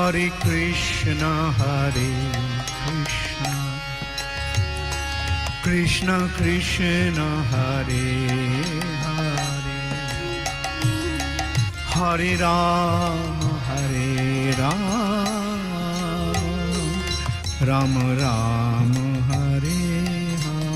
Hare Krishna, Krishna Krishna, Hare Hare, Hare Rama, Rama Rama, Hare Hare.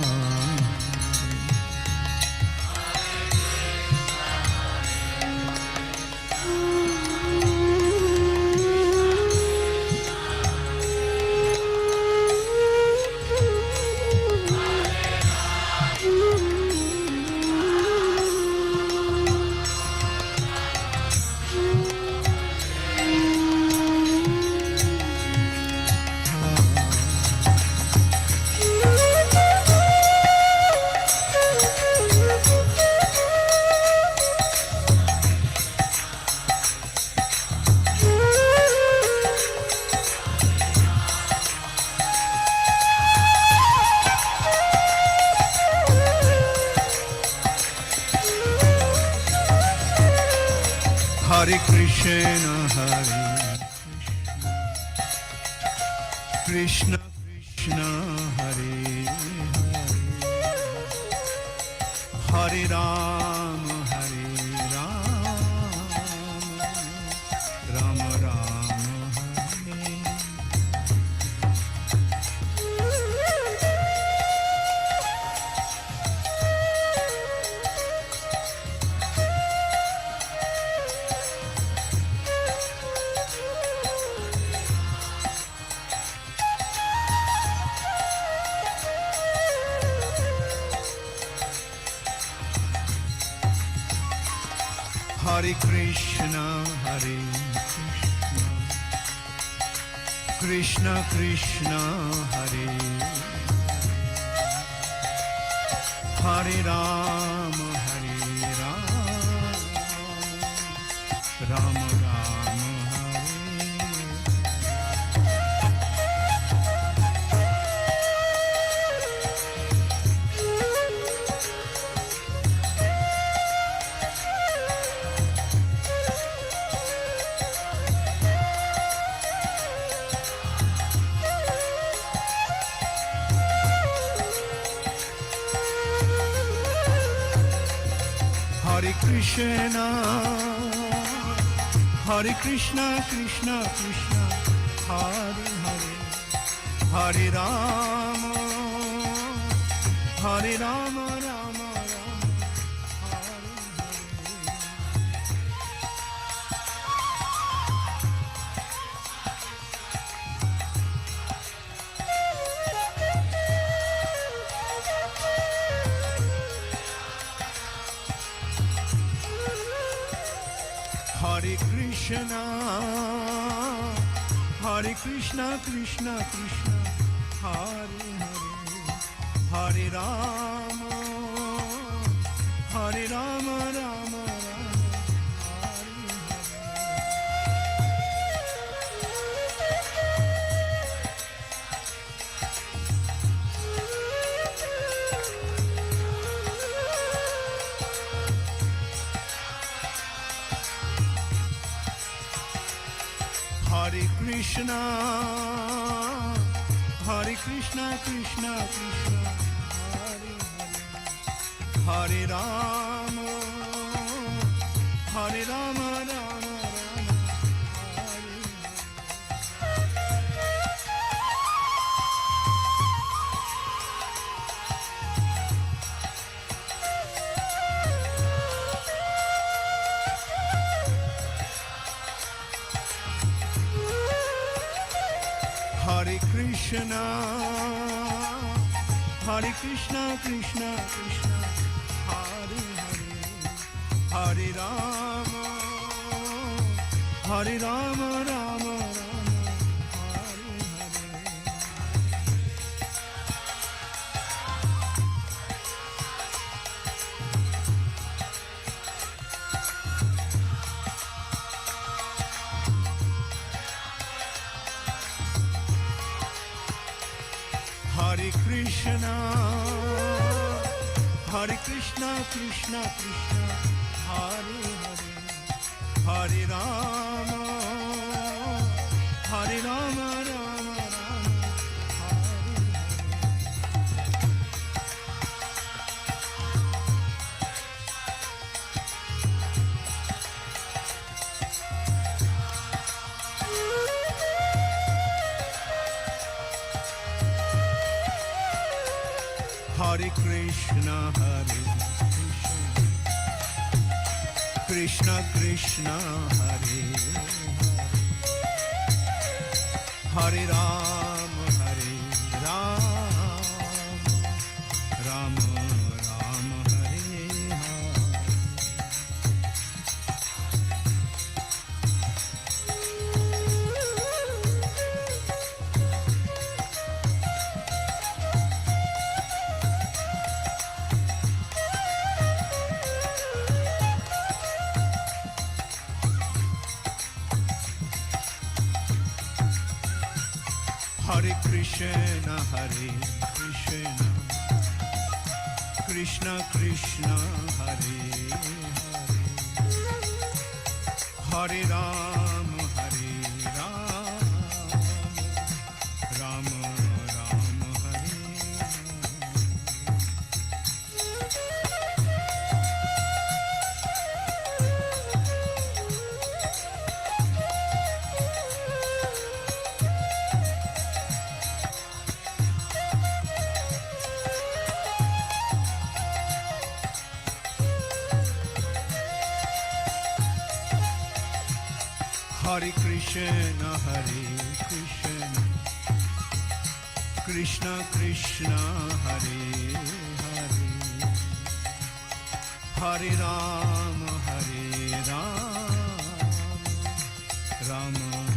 Hare Krishna, Krishna Krishna, Hare Hare, Hare Rama, Rama Rama, Hare. Hare Krishna, Krishna Krishna, Hare Hare Rama, Rama Rama, Hare Krishna, Hare Krishna, Krishna Krishna, Hare Hare, Hare Rama, Rama Rama, Hare Krishna, Hare Krishna, Krishna Krishna, Hare Hare, Hare Rama, Rama Rama, Hare Krishna, Hare Krishna, Krishna Krishna, Hare Hare, Hare Rama, Rama Rama, Hare Hare Krishna, Hare Krishna, Krishna Krishna, Hare Hare, Hare Rama, Rama Rama, Hare Hare Krishna, Hare Krishna, Krishna Krishna, Hare Hare, Hare Rama, Hare Krishna, Krishna Krishna, Hare Hare Ram, Ram Ram, Hare Hare. Hare Krishna, Krishna Krishna, Hare Hare, Hare Ram, Ram Ram, Hare Hare Krishna, Krishna Krishna, Hare Hare, Hare Ram, Ram Ram,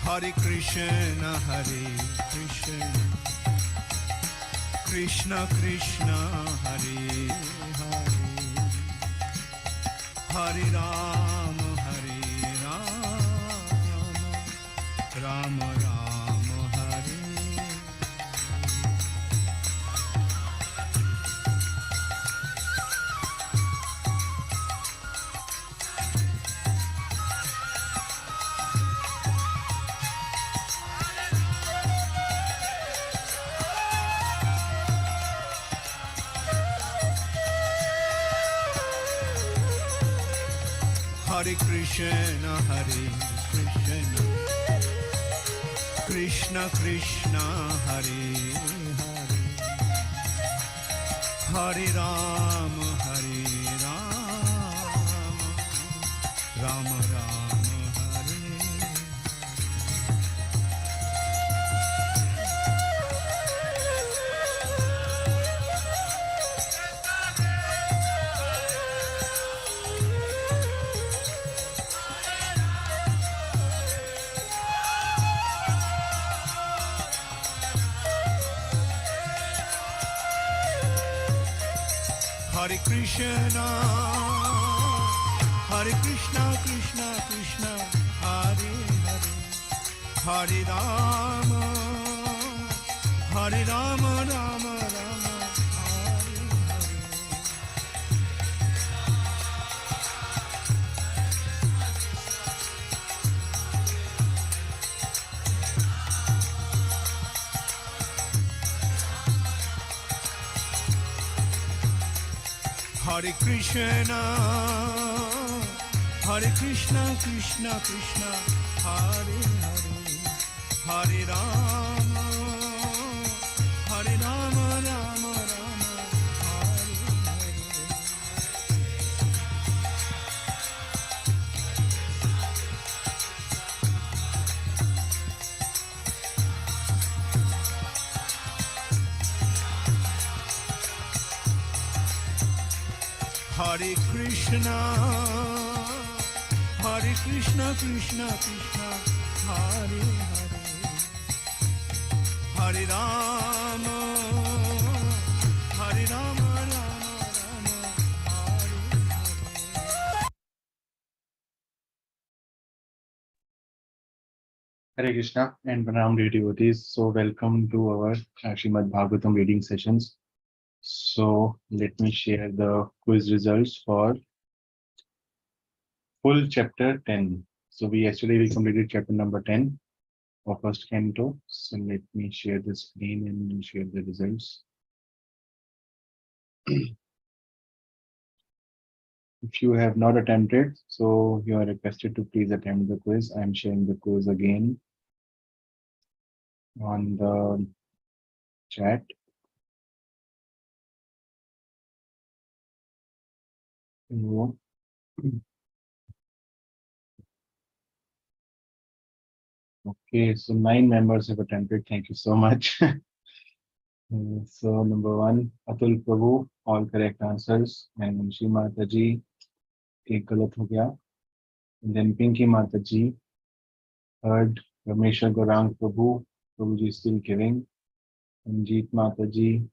Hare Hare Krishna, Krishna Krishna, Hare Hare, Hare Ram, Ram Ram, Hare. Hare Krishna, Krishna Krishna, Hare Hare, Hare Ram, Ram Ram, Hare. Hare Krishna, Krishna Krishna, Hare Hare, Hare Ram, Ram Ram, Hare Hare. Hare Krishna, Krishna Krishna, Hare Hare, Hare Ram, Ram Ram, Hare Hare. Hare Krishna, Krishna Krishna, Hare Hare, Hare Ram, Ram Ram, Hare Hare. Hare Krishna and Pranam dear devotees. So welcome to our Srimad Bhagavatam reading sessions. So let me share the quiz results for full chapter 10. So we completed chapter number 10 of first canto. So let me share the screen and share the results. If you have not attempted, so you are requested to please attempt the quiz. I am sharing the quiz again on the chat. Okay, so 9 members have attempted. Thank you so much. So number one, Atul Prabhu, all correct answers. And Munshi Mataji, एक गलत हो गया. And then Pinky Mataji, third, Ramesha Gaurang Prabhu, Prabhuji is still giving. And Jeet Mataji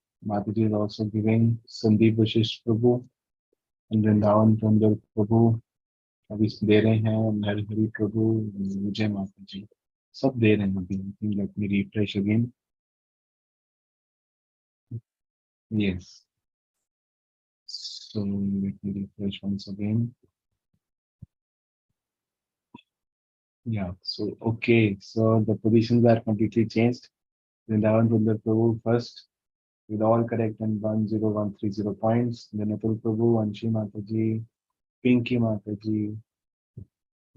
is also giving. Sandeep Vashish Prabhu, and Vrindavan Chandra Prabhu, अभी दे रहे हैं. नरहरि प्रभु, विजय माताजी, सब दे रहे हैं अभी. I think let me refresh again. Yes. So let me refresh once again. Yeah, so okay, so the positions are completely changed. Vrindavan Chandra Prabhu first with all correct and 10130 points. Then Atul Prabhu, Anshi Mataji, Pinky Mataji,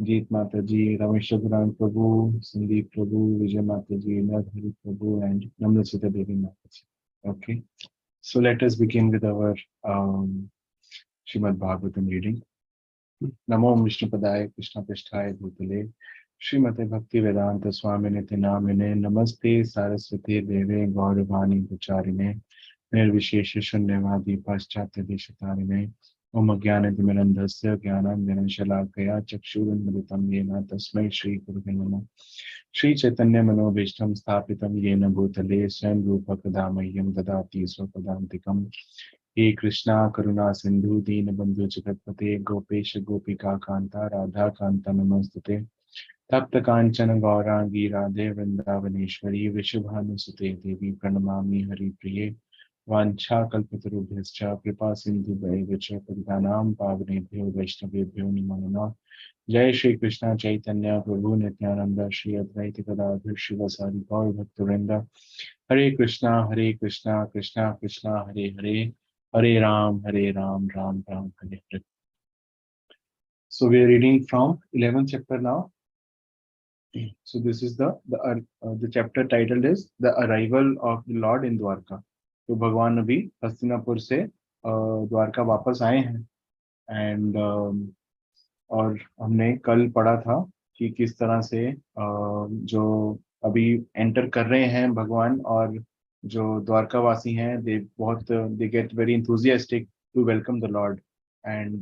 Jeet Mataji, Rameshwaran Prabhu, Sandeep Prabhu, Vijay Mataji, Narhari Prabhu, and Namrasita Devi Mataji. Okay, so let us begin with our Srimad Bhagavatam reading. Namo Vishnu Padaya Krishna Prishthaya Bhutale Srimate Bhakti Vedanta Swamine Namine Namaste Saraswati Deve Gauravani Pacharine Nirvishesha Shunyavadi Paschatya Deshatarine Om Jnanatimirandhasya Jnanandjana Shalakaya Chakshurunmilitam Yena Tasmai Shri Gurave Namah Shri Chaitanya Manobhishtam Sthapitam Yena Bhutale Swayam Rupa Kadamayyam Dadati Swapadantikam हे कृष्णा करुणा सिंधु दीन बंधु जगतपते गोपेश गोपिका कांता राधा कांता नमस्तुते तप्त कांचन गौरांगी राधे वृंदावनेश्वरी विशुभानुसुते देवी प्रणमामि हरिप्रिये वाञ्छाकल्पतरुभ्यश्च कृपा सिन्धुभ्यैव च पतितानां पावनेभ्यो वैष्णवेभ्यो नमो नमः. जय श्री कृष्ण चैतन्य प्रभु नित्यानंद श्री अद्वैत गदाधर शिवसादि गौर भक्तवृंद. हरे Krishna Krishna Krishna Hare Hare, Hare Ram, Ram Ram, Hare Hare. So we are reading from 11th chapter now. So this is the chapter titled is the arrival of the Lord in Dwarka. तो भगवान अभी हस्तिनापुर से द्वारका वापस आए हैं. एंड और हमने कल पढ़ा था कि किस तरह से जो अभी एंटर कर रहे हैं भगवान, और जो द्वारकावासी हैं they get very enthusiastic to welcome the lord. And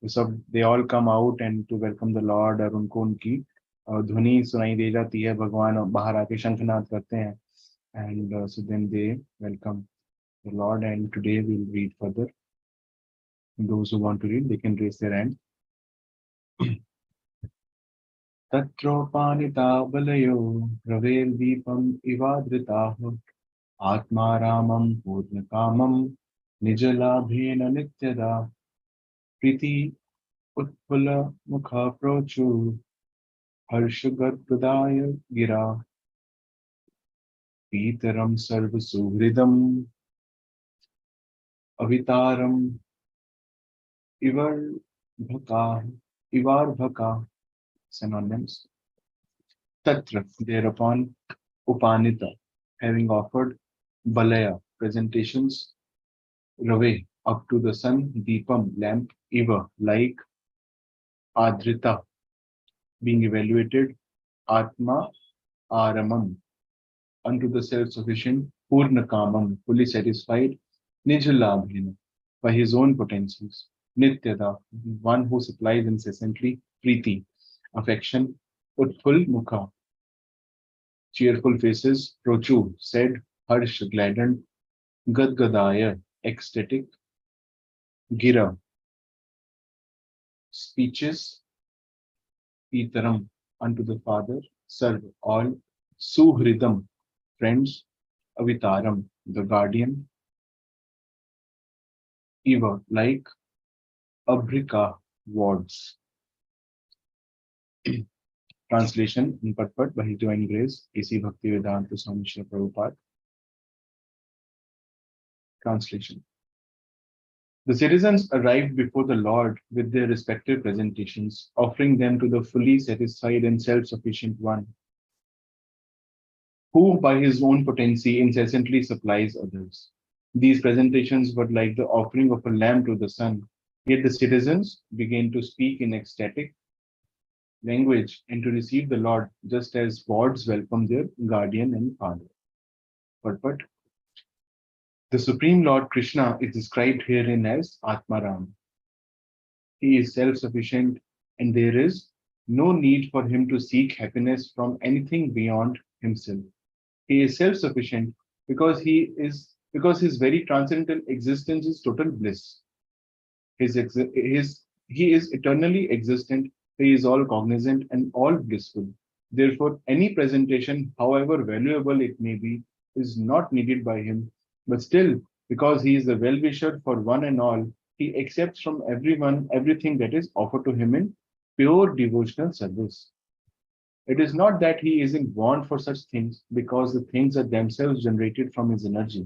सब they all come out and to welcome the lord, और उनको उनकी ध्वनि सुनाई दे जाती है. भगवान बाहर आके शंखनाद करते हैं. And so then they welcome the lord. And today we will read further. Those who want to read, they can raise their hand. तत्रोपानिताबलयो रवेर्दीपम् इवादृताः आत्मा रामं पूर्णकामं निजलाभेन नित्यदा प्रीति उत्फुल्लमुखा प्रोचु हर्षगद्गदाय गिरा पीतरं सर्वसुहृदम् अवितारम् इवार्भका. Synonyms. Tatra, thereupon, Upanita, having offered Balaya, presentations, Rave, up to the sun, Deepam, lamp, Iva, like, Adrita, being evaluated, Atma, Aramam, unto the self-sufficient, Purnakamam, fully satisfied, Nijalabhina, by his own potencies, Nityada, one who supplies incessantly, Priti, affection, Utful Mukha, cheerful faces, Prochu, said, Harsh, gladdened, Gadgadaya, ecstatic, Gira, speeches, Pitaram, unto the father, Sarv, all, Suhridam, friends, Avitaram, the guardian, Eva, like, Abrika, wards. Translation in Patpat by His Divine Grace, A.C. Bhaktivedanta Swami Srila Prabhupada. Translation. The citizens arrived before the Lord with their respective presentations, offering them to the fully satisfied and self-sufficient one, who by his own potency incessantly supplies others. These presentations were like the offering of a lamb to the sun, yet the citizens began to speak in ecstatic language and to receive the Lord just as gods welcome their guardian and father. But the Supreme Lord Krishna is described herein as Atmaram. He is self-sufficient and there is no need for him to seek happiness from anything beyond himself. He is self-sufficient because his very transcendental existence is total bliss. He is eternally existent, he is all cognizant and all blissful. Therefore, any presentation, however valuable it may be, is not needed by him. But still, because he is the well-wisher for one and all, he accepts from everyone everything that is offered to him in pure devotional service. It is not that he is in want for such things, because the things are themselves generated from his energy.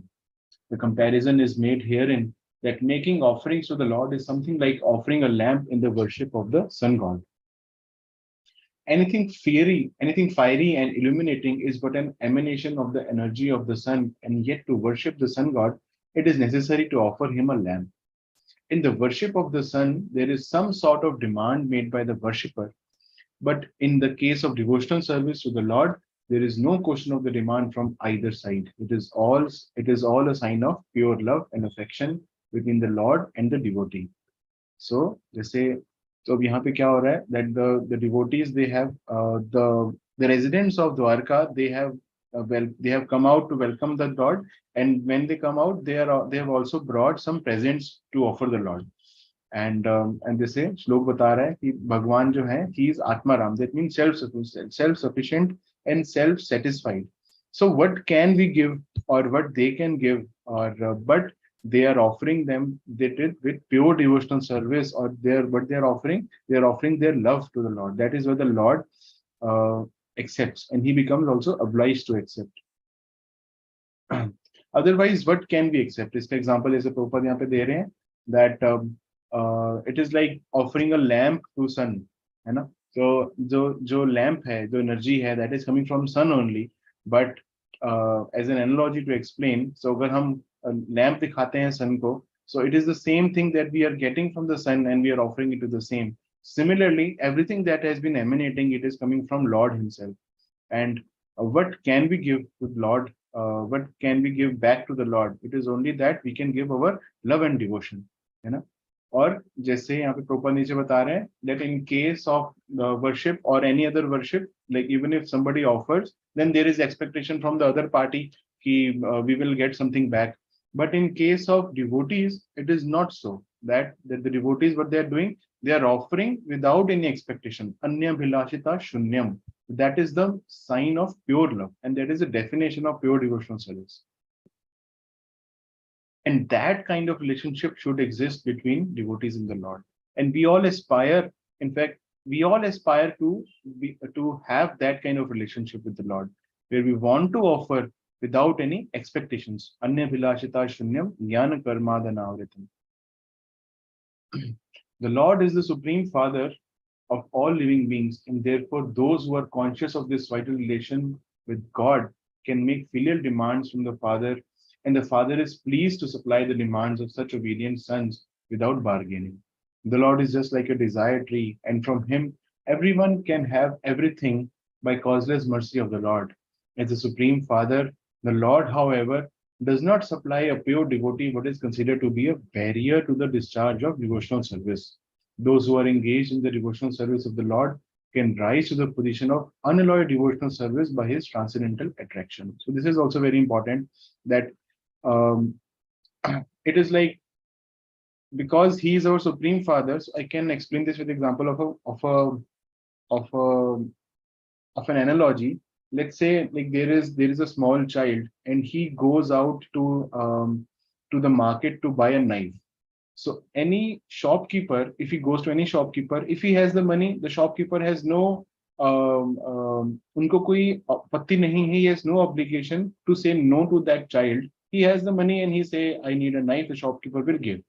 The comparison is made herein that making offerings to the Lord is something like offering a lamp in the worship of the sun god. Anything fiery and illuminating is but an emanation of the energy of the sun, and yet to worship the sun god, it is necessary to offer him a lamp. In the worship of the sun, there is some sort of demand made by the worshipper, but in the case of devotional service to the Lord, there is no question of the demand from either side. It is all a sign of pure love and affection between the Lord and the devotee. So जैसे तो अब यहाँ पे क्या हो रहा है that the devotees they have the residents of Dwarka they have come out to welcome the Lord, and when they come out they have also brought some presents to offer the Lord. And जैसे श्लोक बता रहा है कि भगवान जो है he is Atmaram, that means self-sufficient and self-satisfied. So what can we give or what they can give but they are offering them that it with pure devotional service, or they are offering their love to the Lord. That is what the Lord uh, accepts, and he becomes also obliged to accept. Otherwise, what can we accept? इसका example जैसे Prabhupada यहाँ पे दे रहे हैं that it is like offering a lamp to sun, है ना? So जो lamp है, जो energy है, that is coming from sun only. But as an analogy to explain, so अगर हम lamp दिखाते हैं sun को, so it is the same thing that we are getting from the sun and we are offering it to the same. Similarly, everything that has been emanating, it is coming from Lord himself. And what can we give to the Lord? What can we give back to the Lord? It is only that we can give our love and devotion, है ना? और जैसे यहाँ पे proper नीचे बता रहे हैं that in case of worship or any other worship, like even if somebody offers, then there is expectation from the other party कि we will get something back. But in case of devotees, it is not so. That the devotees, what they are doing, they are offering without any expectation. Anya bhilashita shunyam. That is the sign of pure love, and that is the definition of pure devotional service. And that kind of relationship should exist between devotees and the Lord. And we all aspire, in fact, we all aspire to have that kind of relationship with the Lord, where we want to offer without any expectations. Anya bhilashita shunyam jnana karmadhanavritam. The Lord is the Supreme Father of all living beings, and therefore those who are conscious of this vital relation with God can make filial demands from the Father, and the Father is pleased to supply the demands of such obedient sons without bargaining. The Lord is just like a desire tree, and from him everyone can have everything by causeless mercy of the Lord. As the Supreme Father, the Lord, however, does not supply a pure devotee what is considered to be a barrier to the discharge of devotional service. Those who are engaged in the devotional service of the Lord can rise to the position of unalloyed devotional service by his transcendental attraction. So this is also very important that it is like because he is our Supreme Father. So I can explain this with example of an analogy. Let's say like there is a small child and he goes out to the market to buy a knife. So any shopkeeper, if he goes to any shopkeeper, if he has the money, the shopkeeper has no उनको कोई आपत्ति नहीं है, he has no obligation to say no to that child. He has the money and he say, I need a knife, the shopkeeper will give,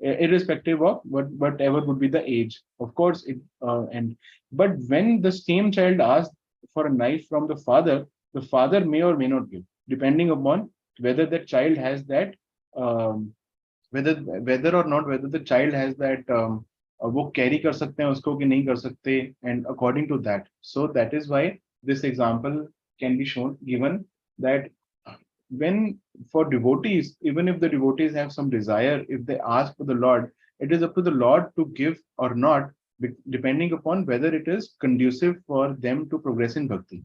irrespective of whatever would be the age. Of course, but when the same child asks for a knife from the father may or may not give, depending upon whether the child has that, um, whether or not whether the child has that, वो carry कर सकते हैं उसको कि नहीं कर सकते, and according to that. So that is why this example can be shown, given that when for devotees, even if the devotees have some desire, if they ask for the Lord, it is up to the Lord to give or not, depending upon whether it is conducive for them to progress in bhakti.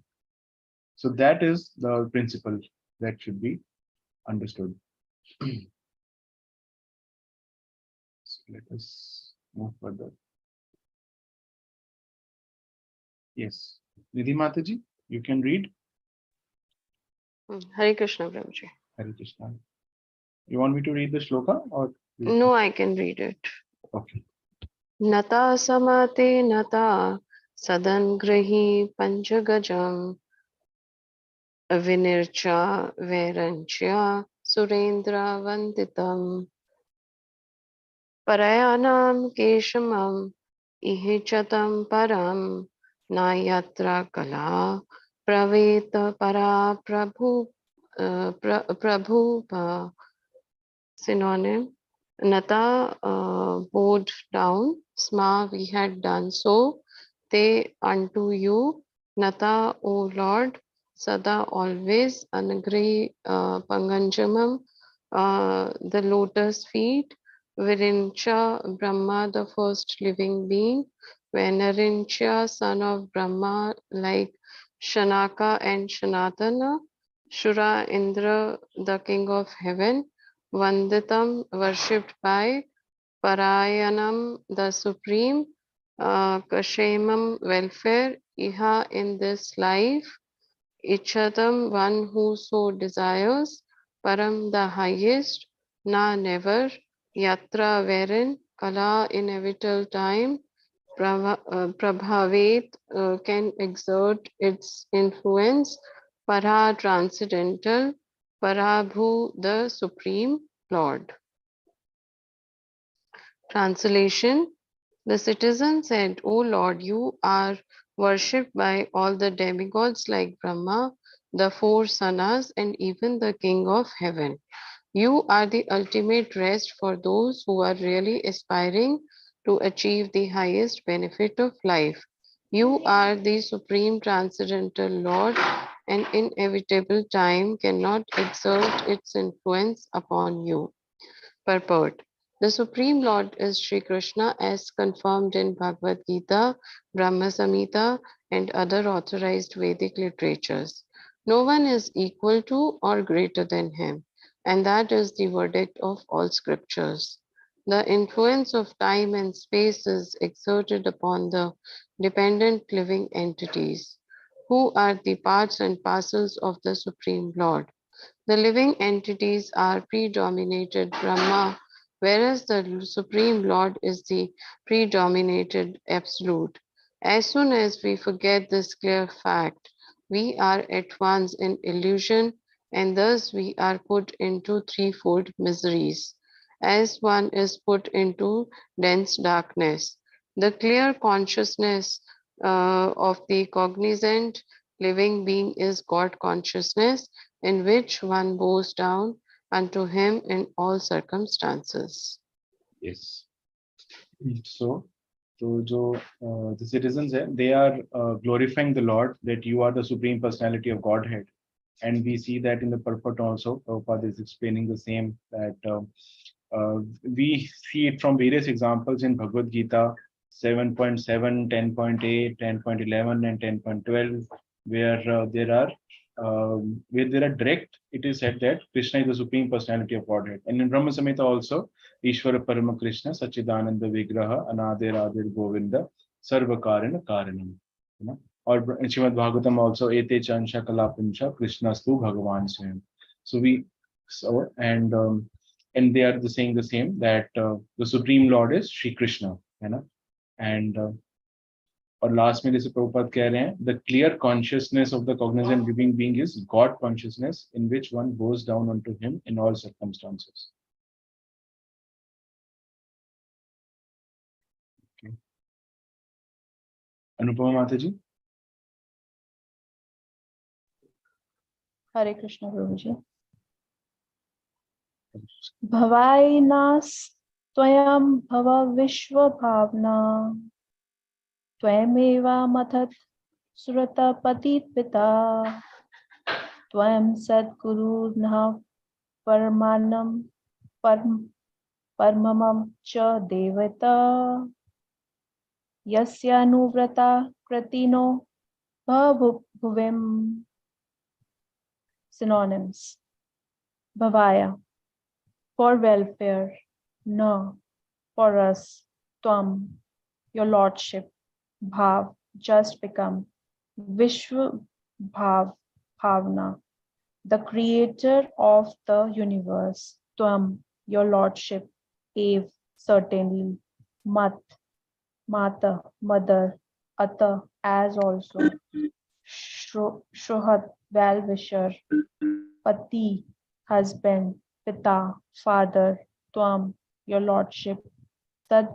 So that is the principle that should be understood. So let us move further. Yes, Nidhi Mataji, you can read. Hare Krishna, Prabhuji. Hare Krishna. You want me to read the shloka or? No, I can read it. Okay. Nata samate nata sadangrahi panchagajam vinircha veranchya surendra vanditam parayanam keshamam ihichatam param nayatra kala praveta para prabhu synonym. Nata bowed down, Sma we had done so, Te unto you, Nata O Lord, Sada always, Anagri Panganjamam, the lotus feet, Virincha Brahma, the first living being, Venarincha, son of Brahma, like Shanaka and Shanatana, Shura Indra, the king of heaven, Vanditam, worshipped by Parayanam, the supreme, Kashemam, welfare, Iha, in this life, Ichatam, one who so desires, Param, the highest, Na, never, Yatra, wherein, Kala, inevitable time, Prabhavet, can exert its influence, Para, transcendental, Parabhu, the supreme Lord. Translation. The citizen said, O Lord, you are worshipped by all the demigods like Brahma, the four sanas, and even the King of heaven. You are the ultimate rest for those who are really aspiring to achieve the highest benefit of life. You are the supreme transcendental Lord, and inevitable time cannot exert its influence upon you. Purport. The Supreme Lord is Sri Krishna as confirmed in Bhagavad Gita, Brahma Samhita, and other authorized Vedic literatures. No one is equal to or greater than him, and that is the verdict of all scriptures. The influence of time and space is exerted upon the dependent living entities, who are the parts and parcels of the Supreme Lord. The living entities are predominated Brahma, whereas the Supreme Lord is the predominated Absolute. As soon as we forget this clear fact, we are at once in illusion, and thus we are put into threefold miseries. As one is put into dense darkness, the clear consciousness of the cognizant living being is God consciousness, in which one bows down unto him in all circumstances. Yes. So the citizens hai, they are glorifying the Lord, that you are the supreme personality of Godhead. And we see that in the purport also, Prabhupada is explaining the same, that we see it from various examples in Bhagavad Gita 7.7, 10.8, 10.11, and 10.12, where there are direct, it is said that Krishna is the supreme personality of Godhead. And in Brahma Samhita also, Ishvara Parama Krishna Sachidananda Vigraha Anadir Adir Govinda Sarva Karana Karanam. You know? Or in Srimad Bhagavatam also, Ete Chansha Kalapancha Krishnastu Bhagavan Swayam. So and they are saying the same, that the Supreme Lord is Sri Krishna, you know, and और last में जैसे प्रभुपाद कह रहे हैं, the clear consciousness of the cognizant living being is God consciousness in which one goes down on to him in all circumstances. Anupama माता जी. हरे कृष्ण प्रभु जी. भवाइनास त्वयं भव विश्व भावना त्वमेव मथत सुरतपति पिता त्वं सद्गुरुर्न परमानं परमं च देवता यस्यानुव्रता कृतिनो भुविम. Synonyms: Bhavaya, for welfare; Na, for us; Tvam, your lordship; Bhav, just become; Vishwa, Bhav, Bhavna, the creator of the universe; Tvam, your lordship; Ev, certainly; Mat, Mata, mother; Ata, as also; Shohat, well-wisher; Pati, husband; Pita, father; Tvam, your lordship; Tad,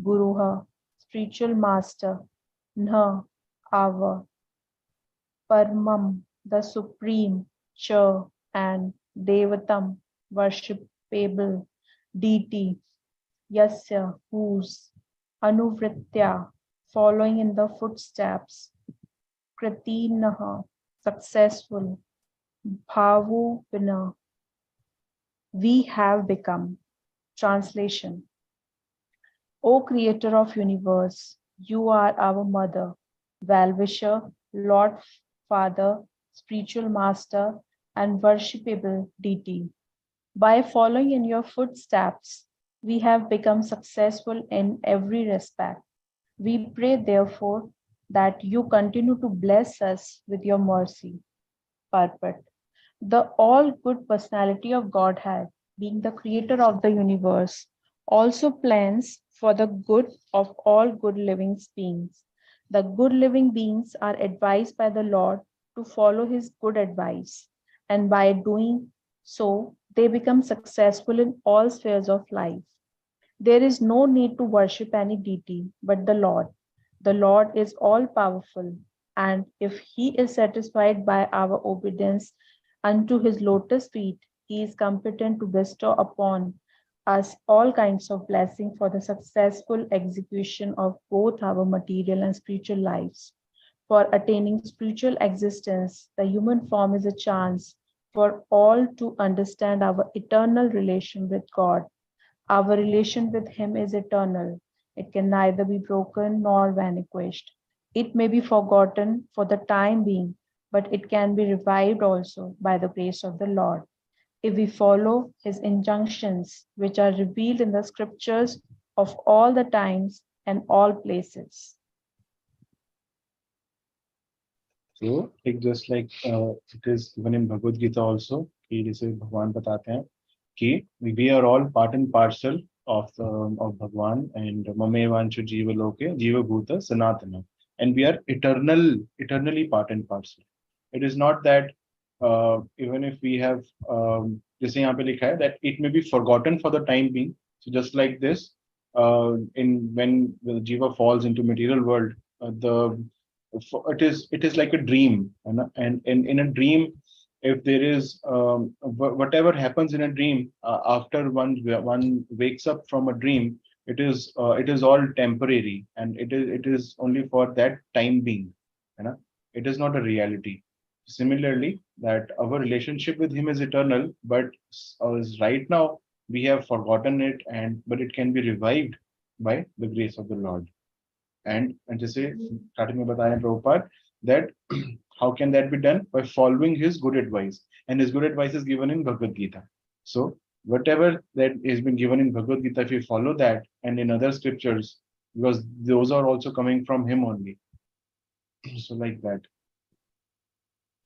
Guruha, spiritual master; Nha, our; Paramam, the supreme; Cha, and Devatam, worshipable deity; Yasya, whose; Anuvritya, following in the footsteps; Kritinaha, successful; Bhavupina, we have become. Translation: O Creator of universe, you are our mother, well-wisher, Lord, Father, spiritual master, and worshipable deity. By following in your footsteps, we have become successful in every respect. We pray, therefore, that you continue to bless us with your mercy. Purport: the all-good personality of Godhead, being the creator of the universe, also plans for the good of all good living beings. The good living beings are advised by the Lord to follow his good advice, and by doing so, they become successful in all spheres of life. There is no need to worship any deity but the Lord. The Lord is all powerful, and if he is satisfied by our obedience unto his lotus feet, he is competent to bestow upon us all kinds of blessing for the successful execution of both our material and spiritual lives. For attaining spiritual existence, the human form is a chance for all to understand our eternal relation with God. Our relation with him is eternal. It can neither be broken nor vanquished. It may be forgotten for the time being, but it can be revived also by the grace of the Lord, if we follow his injunctions, which are revealed in the scriptures of all the times and all places. So, just like it is given in Bhagavad Gita also, कि जैसे भगवान बताते हैं कि we are all part and parcel of Bhagwan and Mamevanchu Jiva Loke, Jiva Bhuta Sanatana, and we are eternally part and parcel. It is not that even if we have जैसे यहाँ पे लिखा है that it may be forgotten for the time being. So just like this, in when the jiva falls into material world, it is like a dream, and in a dream, if there is whatever happens in a dream after one wakes up from a dream, it is all temporary, and it is only for that time being, it is not a reality. Similarly, that our relationship with him is eternal, but as right now we have forgotten it, and but it can be revived by the grace of the Lord. And just say, starting with Prabhupada, that how can that be done? By following his good advice. And his good advice is given in Bhagavad Gita. So whatever that has been given in Bhagavad Gita, if you follow that and in other scriptures, because those are also coming from him only. So like that,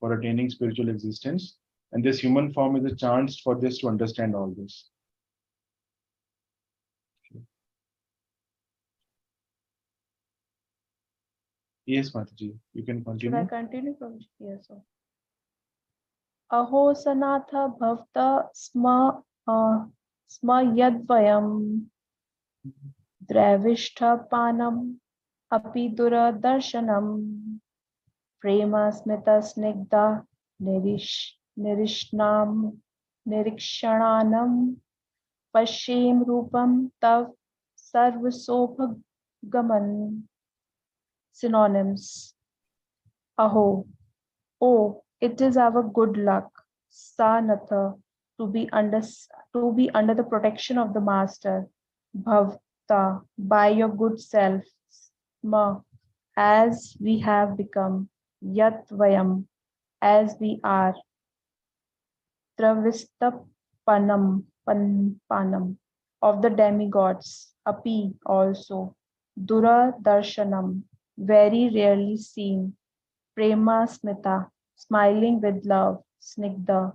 for attaining spiritual existence. And this human form is a chance for this to understand all this. Yes, Mataji, you can Should I continue. continue? Prabhuji? Yes. So. Aho sanatha bhavta sma sma yadvayam द्रविष्ठ पानम अपि दूरदर्शनम प्रेम स्मित स्निग्ध निरिष्णाम निरीक्षणानम पश्येम रूपम तव सर्वसोभगमन. Synonyms. Aho, oh, it is our good luck, Sanatha, to be under the protection of the Master, Bhavta, by your good self, Ma, as we have become, Yat Vayam, as we are, Travista Panam, of the demigods, Api also, Dura Darshanam, very rarely seen, Prema Smita, smiling with love, Snigdha,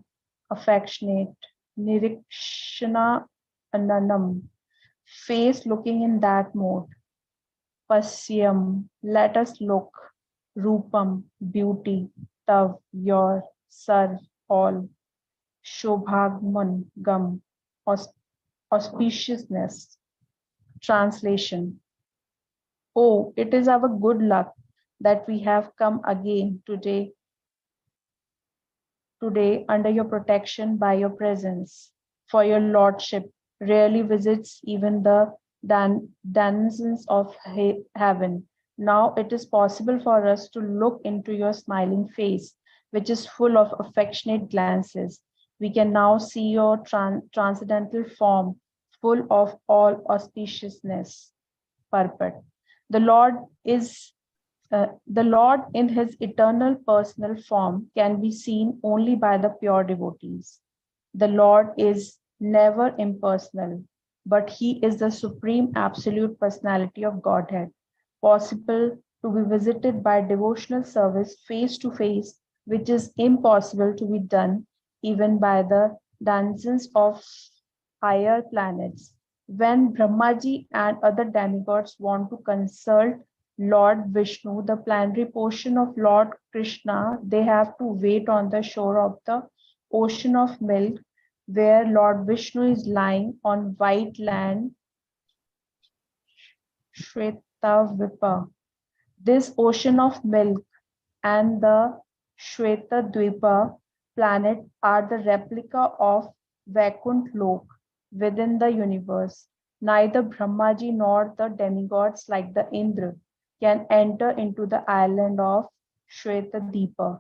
affectionate, Nirikshana Ananam, face looking in that mode, Pasyam, let us look, Rupam, beauty, Tav, your, Sar, all, Shobhagman, Gam, auspiciousness. Translation. Oh, it is our good luck that we have come again today under your protection by your presence. For your lordship rarely visits even the denizens of heaven. Now it is possible for us to look into your smiling face, which is full of affectionate glances. We can now see your transcendental form, full of all auspiciousness. Purport. The Lord is the Lord in his eternal personal form can be seen only by the pure devotees. The Lord is never impersonal, but he is the supreme absolute personality of Godhead, possible to be visited by devotional service face to face, which is impossible to be done even by the dungeons of higher planets. When Brahmaji and other demigods want to consult Lord Vishnu, the planetary portion of Lord Krishna, they have to wait on the shore of the ocean of milk, where Lord Vishnu is lying on white land, Shwetavipa. This ocean of milk and the Shwetadvipa planet are the replica of Vaikunt Lok within the universe. Neither Brahmaji nor the demigods like the Indra can enter into the island of Shwetadipa,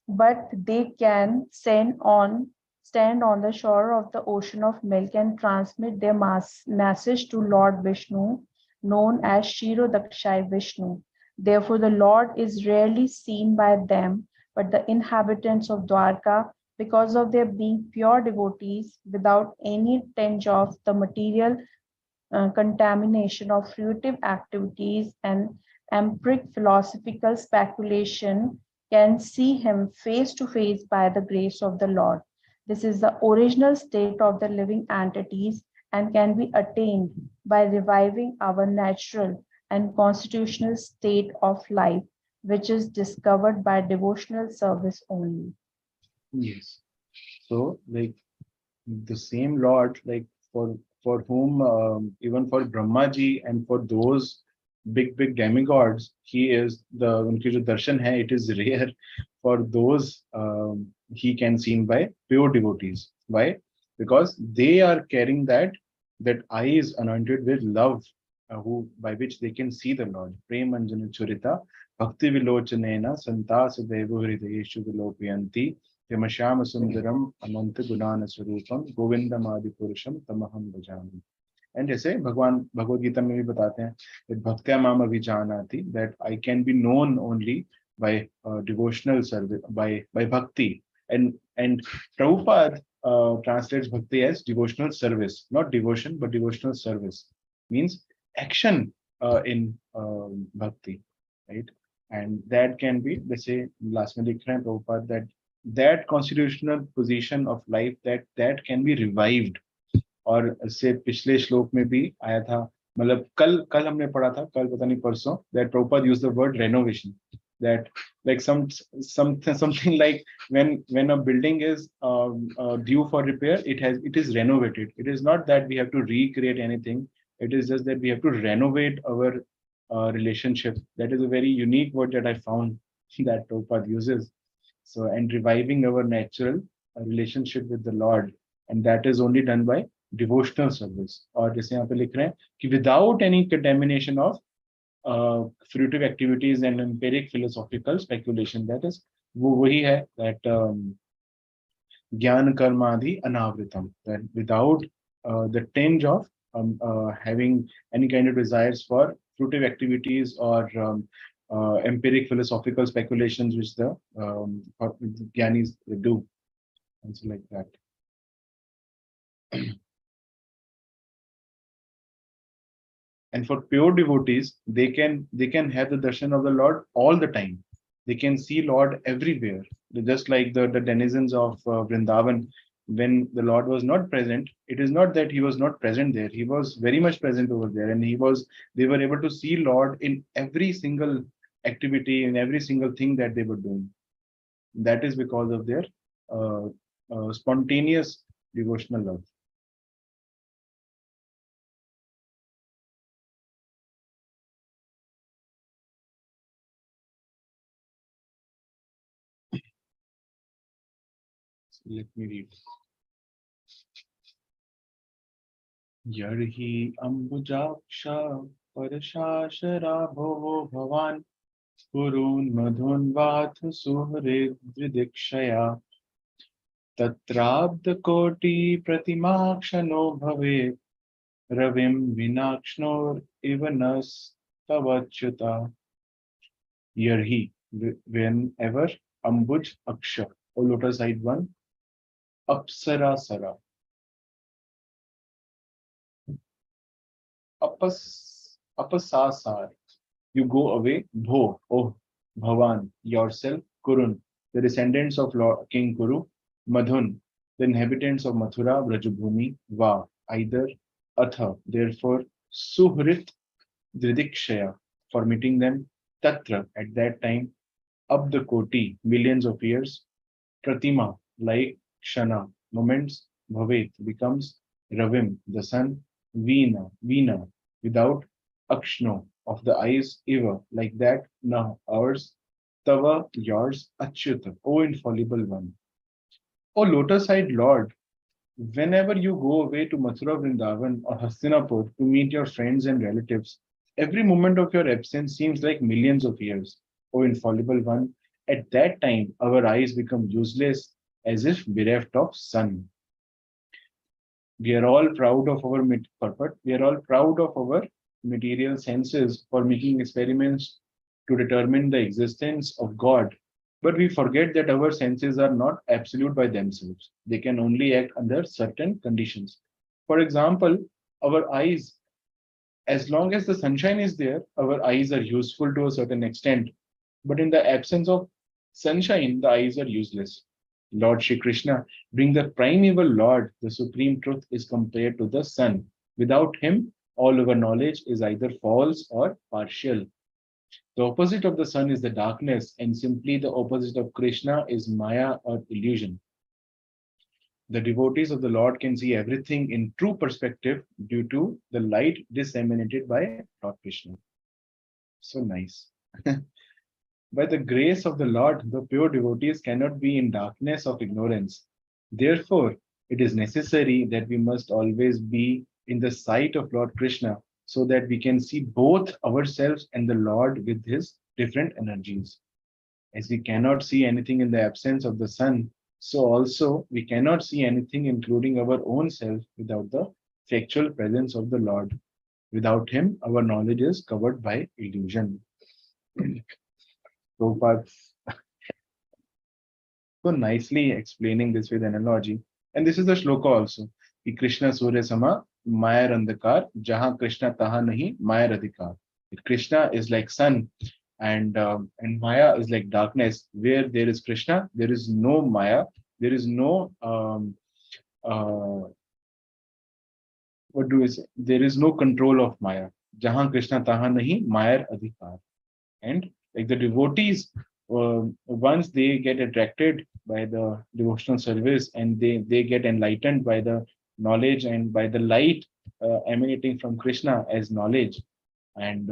but they can stand on the shore of the ocean of milk and transmit their message to Lord Vishnu, known as Shirodakshai Vishnu. Therefore, the Lord is rarely seen by them, but the inhabitants of Dwarka, because of their being pure devotees without any tinge of the material contamination of fruitive activities and empiric philosophical speculation, can see him face to face by the grace of the Lord. This is the original state of the living entities and can be attained by reviving our natural and constitutional state of life, which is discovered by devotional service only. Yes. So, like the same Lord, like for whom even for Brahmaji and for those big demigods, he is the उनके जो दर्शन है, it is rare for those he can seen by pure devotees. Why? Because they are carrying that eyes anointed with love, who by which they can see the Lord. Prem Anjana Churita Bhakti Vilochanena Santas Devu Hridayeshu Vilopiyanti Yamashyam Sundaram Ananta Gunana Swarupam Govindam Adi Purusham Tamaham Bhajami. And जैसे भगवान भगवद गीता में भी बताते हैं that bhaktya mam avijanati, that I can be known only by devotional service, by bhakti. And Prabhupada translates bhakti as devotional service, not devotion but devotional service, means action in bhakti, right? And that can be, let's say last में लिख रहे हैं Prabhupada, that constitutional position of life that can be revived. और इससे पिछले श्लोक में भी आया था मतलब कल हमने पढ़ा था, कल पता नहीं परसों, that Prabhupada used the word renovation, that like something like when a building is due for repair, it is renovated. It is not that we have to recreate anything. It is just that we have to renovate our relationship. That is a very unique word that I found that Prabhupada uses. So, and reviving our natural relationship with the Lord, and that is only done by devotional service. और जैसे यहाँ पे लिख रहे हैं कि without any contamination of fruitive activities and empiric philosophical speculation. That is वो वही है that ज्ञान कर्मादि अनावृतम, that without the tinge of having any kind of desires for fruitive activities or empiric philosophical speculations which the Gyanis do, and so like that. And for pure devotees, they can have the darshan of the Lord all the time. They can see Lord everywhere. Just like the denizens of Vrindavan, when the Lord was not present, it is not that he was not present there. He was very much present over there, and they were able to see Lord in every single activity, in every single thing that they were doing. That is because of their spontaneous devotional love. Let me read. यर्हि अम्बुजाक्ष परशाशराभो भवान् कुरून् मधुन्वाथ सुहृद्दृदिक्षया तत्राब्धकोटि प्रतिमाक्षणो भवेत् रविं विनाक्ष्णोरिव नस्तवच्युता. Yirhi, whenever Ambuj Aksha, or lotus side one, Apsara Sara, Apasasar, you go away, Bho, oh, Bhavan, yourself, Kurun, the descendants of Lord, King Kuru, Madhun, the inhabitants of Mathura, Vrajabhumi, Va, either, Atha, therefore, Suhrit Dridikshaya, for meeting them, Tatra, at that time, Abda Koti, millions of years, Pratima, like Kshana, moments, Bhavet, becomes Ravim, the sun, Veena, without Akshno, of the eyes, Eva, like that, Na, ours, Tava, yours, Achyuta, O infallible one. O lotus-eyed Lord, whenever you go away to Mathura Vrindavan or Hastinapur to meet your friends and relatives, every moment of your absence seems like millions of years. O infallible one, at that time our eyes become useless as if bereft of sun. We are all proud of our we are all proud of our material senses for making experiments to determine the existence of God. But we forget that our senses are not absolute by themselves. They can only act under certain conditions. For example, our eyes, as long as the sunshine is there, our eyes are useful to a certain extent. But in the absence of sunshine, the eyes are useless. Lord Shri Krishna, being the primeval Lord, the supreme truth is compared to the sun. Without him, all our knowledge is either false or partial. The opposite of the sun is the darkness, and simply the opposite of Krishna is Maya or illusion. The devotees of the Lord can see everything in true perspective due to the light disseminated by Lord Krishna. So nice. By the grace of the Lord, the pure devotees cannot be in darkness of ignorance. Therefore, it is necessary that we must always be in the sight of Lord Krishna so that we can see both ourselves and the Lord with his different energies. As we cannot see anything in the absence of the sun, so also we cannot see anything including our own self without the factual presence of the Lord. Without him, our knowledge is covered by illusion. Prabhupada so nicely explaining this with analogy. And this is the shloka also. Ki Krishna Surya Sama Maya Randakar, Jahan Krishna Taha Nahi Maya Radhikar. Krishna is like sun and Maya is like darkness. Where there is Krishna, there is no Maya, there is no what what do we say? There is no control of Maya. Jahan Krishna tahan nahi Mayar adhikar. And like the devotees, once they get attracted by the devotional service and they get enlightened by the knowledge and by the light emanating from Krishna as knowledge, and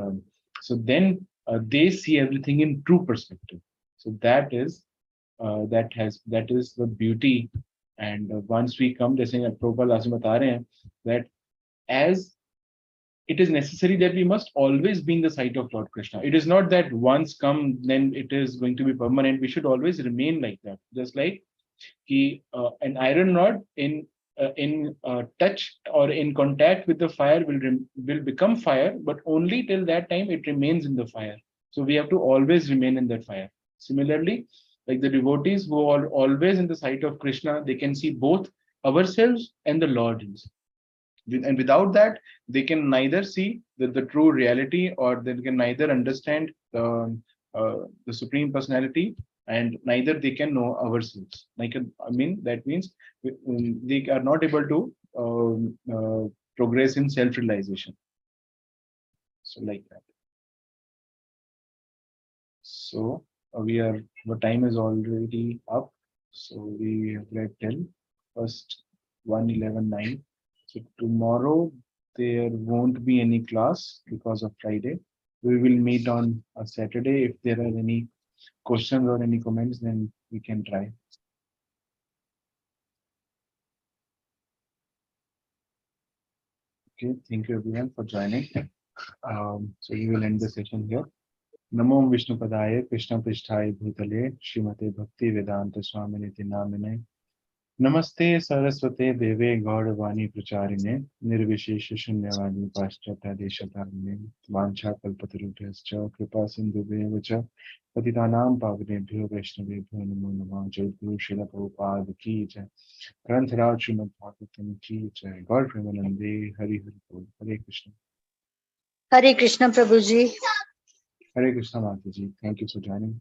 so then they see everything in true perspective. So that is the beauty. And once we come, जैसे Prabhupada आज बता रहे हैं that as it is necessary that we must always be in the sight of Lord Krishna. It is not that once come, then it is going to be permanent. We should always remain like that. Just like an iron rod in touch or in contact with the fire will become fire, but only till that time it remains in the fire. So we have to always remain in that fire. Similarly, like the devotees who are always in the sight of Krishna, they can see both ourselves and the Lord himself. And without that, they can neither see the true reality, or they can neither understand the supreme personality, and neither they can know ourselves. Like I mean, that means they are not able to progress in self-realization. So like that. So our time is already up. So we have read till first 1:11:9. So tomorrow there won't be any class because of Friday. We will meet on a Saturday. If there are any questions or any comments, then we can try. Okay, thank you everyone for joining. So we will end the session here. नमो विष्णुपदाय कृष्ण पृष्ठाय भूतले श्रीमते भक्ति वेदांत स्वामिनिति नामिने नमस्ते सरस्वते देवे गौरवाणी प्रचारिणे निर्विशेष शून्यवादी पाश्चात्य देशतारिणे वाञ्छा कल्पतरुभ्यश्च कृपा सिन्धुभ्येव च पतितानां पावनेभ्यो वैष्णवेभ्यो नमो नमः। जय गुरु श्रील प्रभुपाद की जय। ग्रंथराज श्रीमद् भागवतम की जय। गौर प्रेमानंदे हरि हरि बोल। हरे Krishna. Hare Krishna Prabhuji. Hare Krishna Mataji. Thank you for joining.